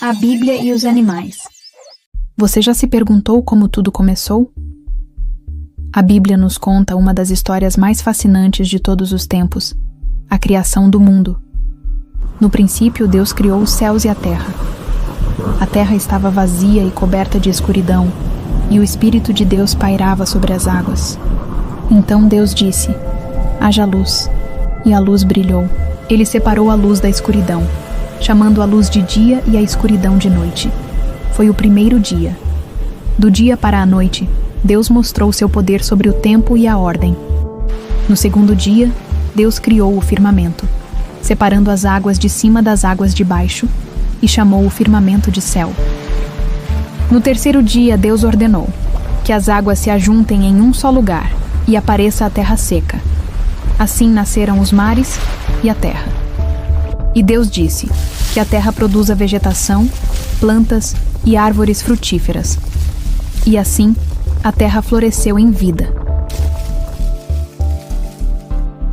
A Bíblia e os animais. Você já se perguntou como tudo começou? A Bíblia nos conta uma das histórias mais fascinantes de todos os tempos, a criação do mundo. No princípio, Deus criou os céus e a terra. A terra estava vazia e coberta de escuridão, e o Espírito de Deus pairava sobre as águas. Então Deus disse: haja luz, e a luz brilhou. Ele separou a luz da escuridão, chamando a luz de dia e a escuridão de noite. Foi o primeiro dia. Do dia para a noite, Deus mostrou seu poder sobre o tempo e a ordem. No segundo dia, Deus criou o firmamento, separando as águas de cima das águas de baixo, e chamou o firmamento de céu. No terceiro dia, Deus ordenou que as águas se ajuntem em um só lugar e apareça a terra seca. Assim nasceram os mares e a terra. E Deus disse que a terra produza vegetação, plantas e árvores frutíferas. E assim, a terra floresceu em vida.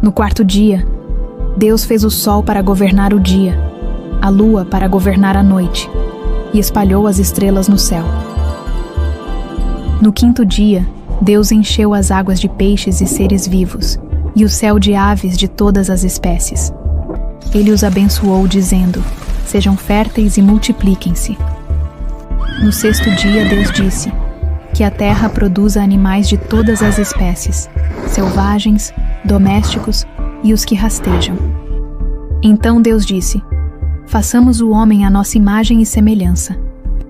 No quarto dia, Deus fez o sol para governar o dia, a lua para governar a noite, e espalhou as estrelas no céu. No quinto dia, Deus encheu as águas de peixes e seres vivos, e o céu de aves de todas as espécies. Ele os abençoou, dizendo: sejam férteis e multipliquem-se. No sexto dia, Deus disse que a terra produza animais de todas as espécies, selvagens, domésticos e os que rastejam. Então Deus disse: façamos o homem à nossa imagem e semelhança.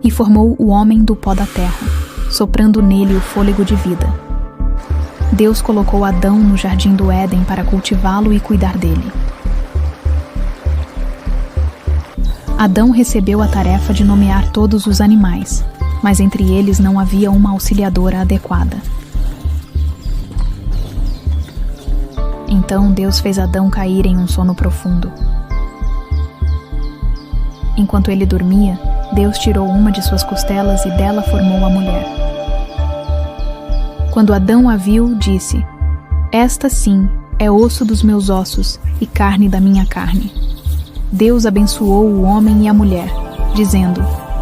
E formou o homem do pó da terra, soprando nele o fôlego de vida. Deus colocou Adão no jardim do Éden para cultivá-lo e cuidar dele. Adão recebeu a tarefa de nomear todos os animais, mas entre eles não havia uma auxiliadora adequada. Então Deus fez Adão cair em um sono profundo. Enquanto ele dormia, Deus tirou uma de suas costelas e dela formou a mulher. Quando Adão a viu, disse: esta sim é osso dos meus ossos e carne da minha carne. Deus abençoou o homem e a mulher, dizendo: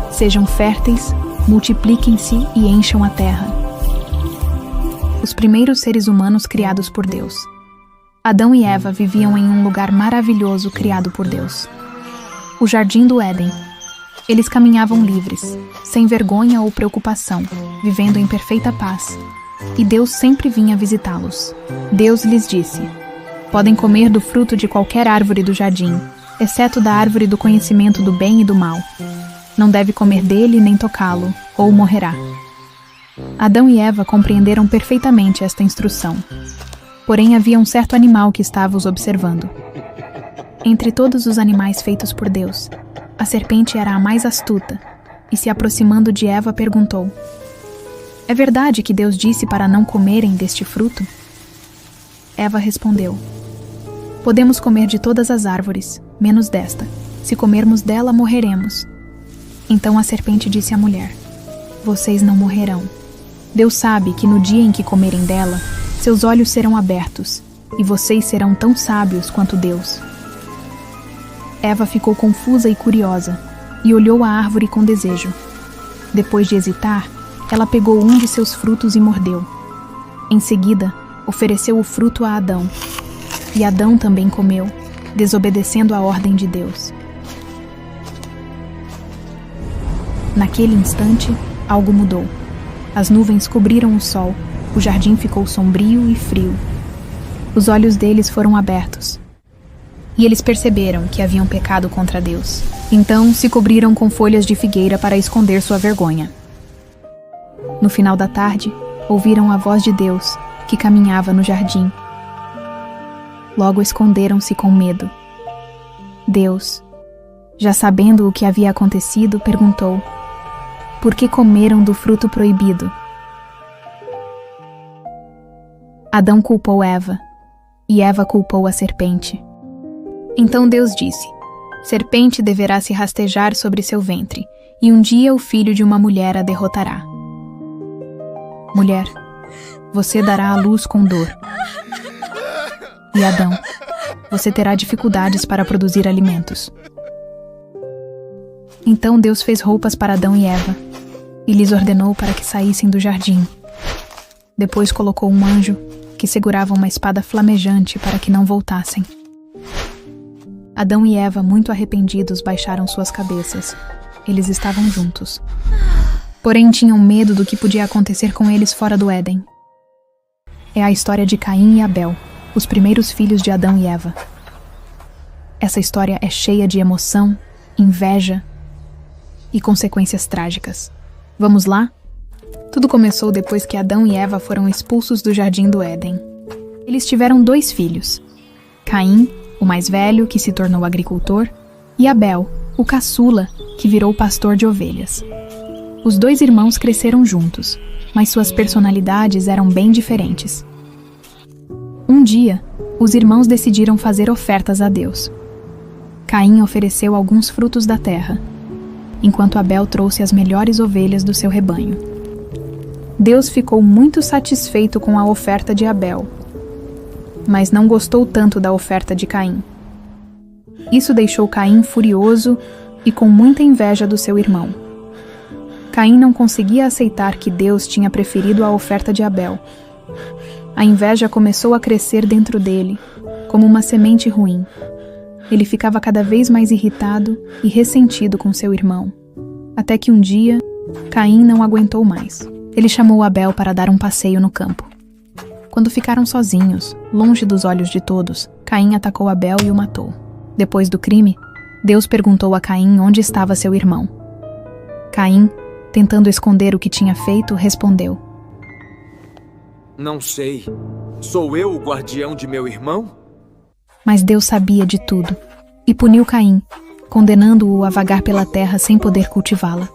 sejam férteis, multipliquem-se e encham a terra. Os primeiros seres humanos criados por Deus. Adão e Eva viviam em um lugar maravilhoso criado por Deus, o Jardim do Éden. Eles caminhavam livres, sem vergonha ou preocupação, vivendo em perfeita paz. E Deus sempre vinha visitá-los. Deus lhes disse: podem comer do fruto de qualquer árvore do jardim, exceto da árvore do conhecimento do bem e do mal. Não deve comer dele nem tocá-lo, ou morrerá. Adão e Eva compreenderam perfeitamente esta instrução. Porém, havia um certo animal que estava os observando. Entre todos os animais feitos por Deus, a serpente era a mais astuta, e se aproximando de Eva perguntou: é verdade que Deus disse para não comerem deste fruto? Eva respondeu: podemos comer de todas as árvores, menos desta. Se comermos dela, morreremos. Então a serpente disse à mulher: vocês não morrerão. Deus sabe que no dia em que comerem dela, seus olhos serão abertos, e vocês serão tão sábios quanto Deus. Eva ficou confusa e curiosa, e olhou a árvore com desejo. Depois de hesitar, ela pegou um de seus frutos e mordeu. Em seguida, ofereceu o fruto a Adão. E Adão também comeu, desobedecendo a ordem de Deus. Naquele instante, algo mudou. As nuvens cobriram o sol, o jardim ficou sombrio e frio. Os olhos deles foram abertos, e eles perceberam que haviam pecado contra Deus. Então se cobriram com folhas de figueira para esconder sua vergonha. No final da tarde, ouviram a voz de Deus, que caminhava no jardim. Logo esconderam-se com medo. Deus, já sabendo o que havia acontecido, perguntou: por que comeram do fruto proibido? Adão culpou Eva, e Eva culpou a serpente. Então Deus disse: serpente deverá se rastejar sobre seu ventre, e um dia o filho de uma mulher a derrotará. Mulher, você dará à luz com dor. E Adão, você terá dificuldades para produzir alimentos. Então Deus fez roupas para Adão e Eva e lhes ordenou para que saíssem do jardim. Depois colocou um anjo que segurava uma espada flamejante para que não voltassem. Adão e Eva, muito arrependidos, baixaram suas cabeças. Eles estavam juntos. Porém, tinham medo do que podia acontecer com eles fora do Éden. É a história de Caim e Abel, os primeiros filhos de Adão e Eva. Essa história é cheia de emoção, inveja e consequências trágicas. Vamos lá? Tudo começou depois que Adão e Eva foram expulsos do jardim do Éden. Eles tiveram 2 filhos: Caim, o mais velho, que se tornou agricultor, e Abel, o caçula, que virou pastor de ovelhas. Os 2 irmãos cresceram juntos, mas suas personalidades eram bem diferentes. Um dia, os irmãos decidiram fazer ofertas a Deus. Caim ofereceu alguns frutos da terra, enquanto Abel trouxe as melhores ovelhas do seu rebanho. Deus ficou muito satisfeito com a oferta de Abel, mas não gostou tanto da oferta de Caim. Isso deixou Caim furioso e com muita inveja do seu irmão. Caim não conseguia aceitar que Deus tinha preferido a oferta de Abel. A inveja começou a crescer dentro dele, como uma semente ruim. Ele ficava cada vez mais irritado e ressentido com seu irmão, até que um dia, Caim não aguentou mais. Ele chamou Abel para dar um passeio no campo. Quando ficaram sozinhos, longe dos olhos de todos, Caim atacou Abel e o matou. Depois do crime, Deus perguntou a Caim onde estava seu irmão. Caim, tentando esconder o que tinha feito, respondeu: Não sei. Sou eu o guardião de meu irmão? Mas Deus sabia de tudo e puniu Caim, condenando-o a vagar pela terra sem poder cultivá-la.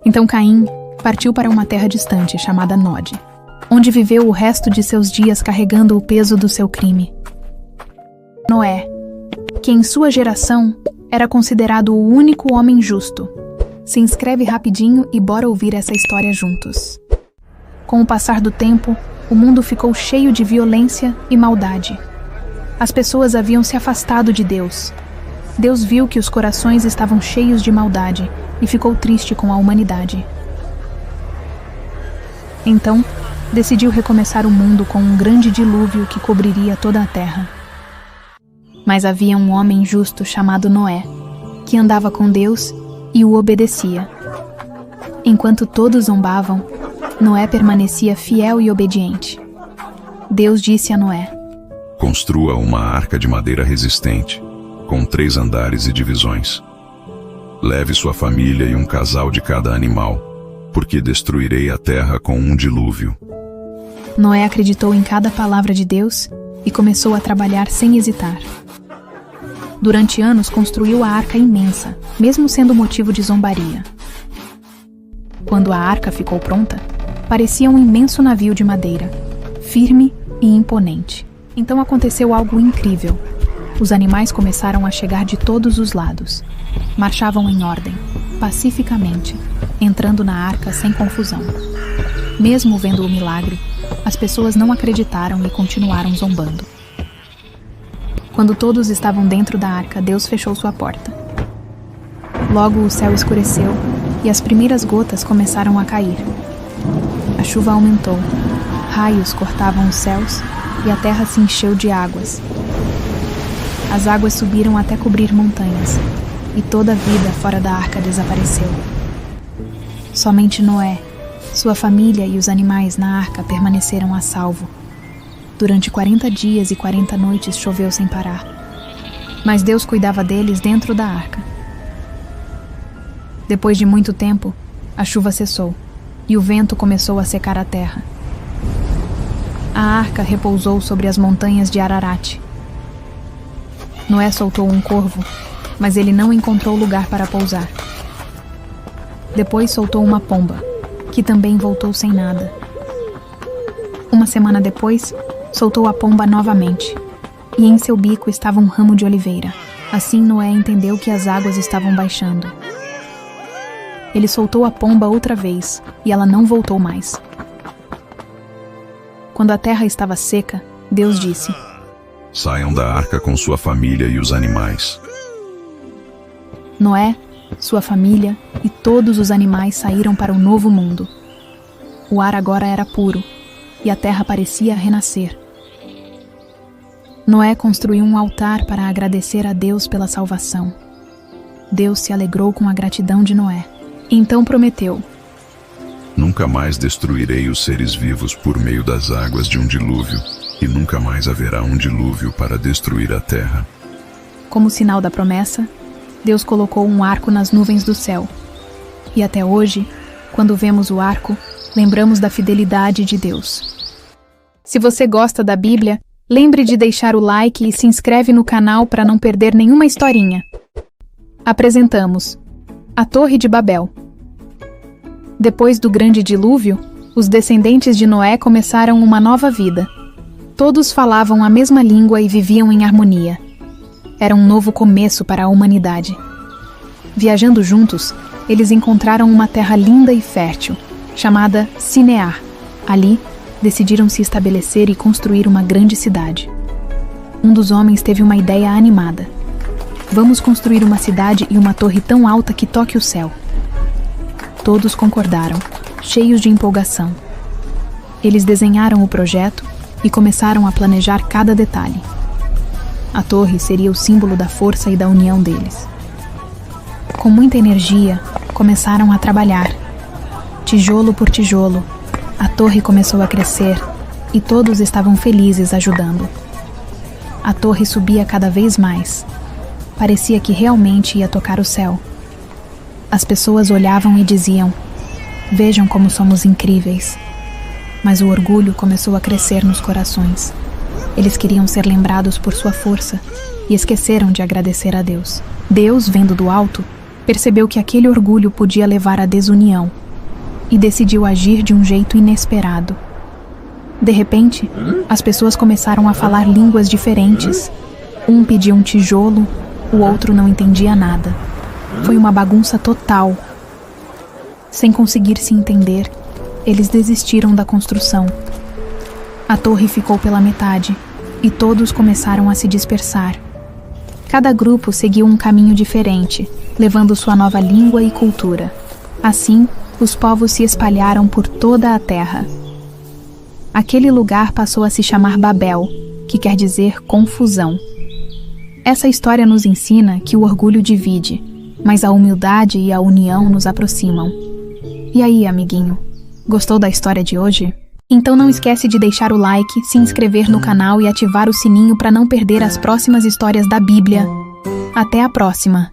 Então Caim partiu para uma terra distante chamada Nod, onde viveu o resto de seus dias carregando o peso do seu crime. Noé, que em sua geração era considerado o único homem justo. Se inscreve rapidinho e bora ouvir essa história juntos. Com o passar do tempo, o mundo ficou cheio de violência e maldade. As pessoas haviam se afastado de Deus. Deus viu que os corações estavam cheios de maldade e ficou triste com a humanidade. Então, decidiu recomeçar o mundo com um grande dilúvio que cobriria toda a terra. Mas havia um homem justo chamado Noé, que andava com Deus e o obedecia. Enquanto todos zombavam, Noé permanecia fiel e obediente. Deus disse a Noé: Construa uma arca de madeira resistente, com 3 andares e divisões. Leve sua família e um casal de cada animal, porque destruirei a terra com um dilúvio. Noé acreditou em cada palavra de Deus e começou a trabalhar sem hesitar. Durante anos construiu a arca imensa, mesmo sendo motivo de zombaria. Quando a arca ficou pronta, parecia um imenso navio de madeira, firme e imponente. Então aconteceu algo incrível. Os animais começaram a chegar de todos os lados. Marchavam em ordem, pacificamente, entrando na arca sem confusão. Mesmo vendo o milagre, as pessoas não acreditaram e continuaram zombando. Quando todos estavam dentro da arca, Deus fechou sua porta. Logo o céu escureceu e as primeiras gotas começaram a cair. A chuva aumentou, raios cortavam os céus e a terra se encheu de águas. As águas subiram até cobrir montanhas e toda a vida fora da arca desapareceu. Somente Noé, sua família e os animais na arca permaneceram a salvo. Durante 40 dias e 40 noites choveu sem parar. Mas Deus cuidava deles dentro da arca. Depois de muito tempo, a chuva cessou e o vento começou a secar a terra. A arca repousou sobre as montanhas de Ararat. Noé soltou um corvo, mas ele não encontrou lugar para pousar. Depois soltou uma pomba, que também voltou sem nada. Uma semana depois, soltou a pomba novamente, e em seu bico estava um ramo de oliveira. Assim Noé entendeu que as águas estavam baixando. Ele soltou a pomba outra vez, e ela não voltou mais. Quando a terra estava seca, Deus disse: Saiam da arca com sua família e os animais. Noé, sua família e todos os animais saíram para o novo mundo. O ar agora era puro e a terra parecia renascer. Noé construiu um altar para agradecer a Deus pela salvação. Deus se alegrou com a gratidão de Noé. Então prometeu: Nunca mais destruirei os seres vivos por meio das águas de um dilúvio, e nunca mais haverá um dilúvio para destruir a terra. Como sinal da promessa, Deus colocou um arco nas nuvens do céu. E até hoje, quando vemos o arco, lembramos da fidelidade de Deus. Se você gosta da Bíblia, lembre de deixar o like e se inscreve no canal para não perder nenhuma historinha. Apresentamos a Torre de Babel. Depois do grande dilúvio, os descendentes de Noé começaram uma nova vida. Todos falavam a mesma língua e viviam em harmonia. Era um novo começo para a humanidade. Viajando juntos, eles encontraram uma terra linda e fértil, chamada Sinear. Ali, decidiram se estabelecer e construir uma grande cidade. Um dos homens teve uma ideia animada. Vamos construir uma cidade e uma torre tão alta que toque o céu. Todos concordaram, cheios de empolgação. Eles desenharam o projeto e começaram a planejar cada detalhe. A torre seria o símbolo da força e da união deles. Com muita energia, começaram a trabalhar. Tijolo por tijolo, a torre começou a crescer e todos estavam felizes ajudando. A torre subia cada vez mais. Parecia que realmente ia tocar o céu. As pessoas olhavam e diziam: "Vejam como somos incríveis." Mas o orgulho começou a crescer nos corações. Eles queriam ser lembrados por sua força e esqueceram de agradecer a Deus. Deus, vendo do alto, percebeu que aquele orgulho podia levar à desunião e decidiu agir de um jeito inesperado. De repente, as pessoas começaram a falar línguas diferentes. Um pedia um tijolo, o outro não entendia nada. Foi uma bagunça total. Sem conseguir se entender, eles desistiram da construção. A torre ficou pela metade e todos começaram a se dispersar. Cada grupo seguiu um caminho diferente, levando sua nova língua e cultura. Assim, os povos se espalharam por toda a terra. Aquele lugar passou a se chamar Babel, que quer dizer confusão. Essa história nos ensina que o orgulho divide, mas a humildade e a união nos aproximam. E aí, amiguinho? Gostou da história de hoje? Então não esquece de deixar o like, se inscrever no canal e ativar o sininho para não perder as próximas histórias da Bíblia. Até a próxima!